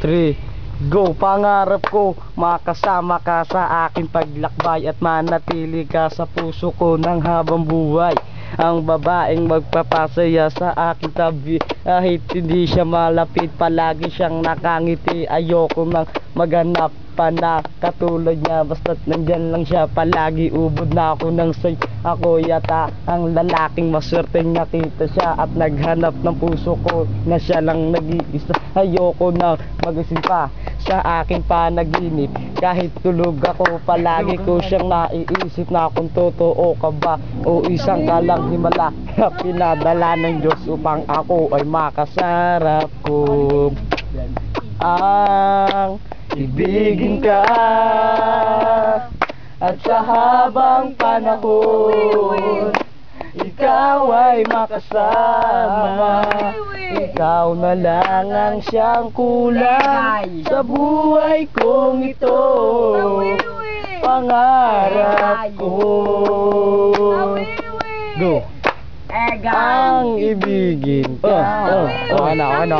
3, go! Pangarap ko makasama ka sa aking paglakbay at manatili ka sa puso ko ng habang buhay. Ang babaeng magpapasaya sa aking tabi, kahit hindi siya malapit, palagi siyang nakangiti. Ayoko nang maghanap pa na katulad niya, basta't nandyan lang siya palagi. Ubod na ako ng say, ako yata ang lalaking maswerte, nakita siya at naghanap ng puso ko na siya lang nag-iisa. Ayoko na magising pa sa aking panaginip, kahit tulog ako palagi ko siyang naiisip na kung totoo ka ba o isang kalang himala na pinadala ng Diyos upang ako ay makasarap ko. Ang ibigin ka at sa habang panahon ikaw ay makasama. Ikaw na lang ang siyang kulang sa buhay kong ito. Pangarap ko, go! Ang ibigin ka. Ano?